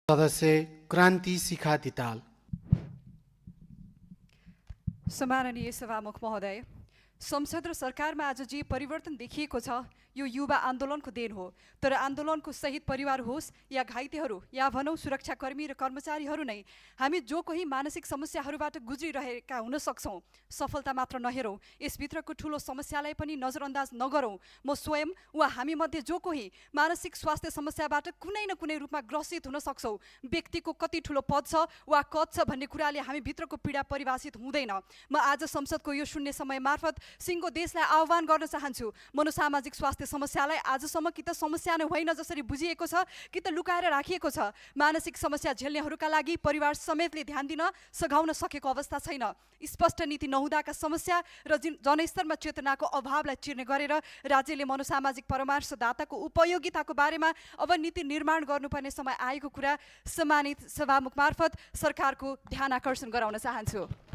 सदस्य क्रान्ति शिखा दिताल। सम्माननीय सभामुख महोदय, संसद र सरकारमा आज जे परिवर्तन देखिएको छ यो युवा आन्दोलनको देन हो। तर आन्दोलनको शहीद परिवार होस् या घाइतेहरू या भनौँ सुरक्षाकर्मी र कर्मचारीहरू नै, हामी जो कोही मानसिक समस्याहरूबाट गुज्रिरहेका हुन सक्छौँ। सफलता मात्र नहेरौँ, यसभित्रको ठुलो समस्यालाई पनि नजरअन्दाज नगरौँ। म स्वयं वा हामीमध्ये जो कोही मानसिक स्वास्थ्य समस्याबाट कुनै न कुनै रूपमा ग्रसित हुन सक्छौँ। व्यक्तिको कति ठुलो पद छ वा कद छ भन्ने कुराले हामी भित्रको पीडा परिभाषित हुँदैन। म आज संसदको यो शून्य समय मार्फत सिङ्गो देशलाई आह्वान गर्न चाहन्छु। मनोसामाजिक स्वास्थ्य समस्यालाई आजसम्म कि त समस्या नै होइन जसरी बुझिएको छ, कि त लुकाएर राखिएको छ। मानसिक समस्या झेल्नेहरूका लागि परिवार समेतले ध्यान दिन सघाउन सकेको अवस्था छैन। स्पष्ट नीति नहुँदाका समस्या र जनस्तरमा चेतनाको अभावलाई चिर्ने गरेर राज्यले मनोसामाजिक परामर्शदाताको उपयोगिताको बारेमा अब नीति निर्माण गर्नुपर्ने समय आएको कुरा सम्मानित सभामुख मार्फत सरकारको ध्यान आकर्षण गराउन चाहन्छु।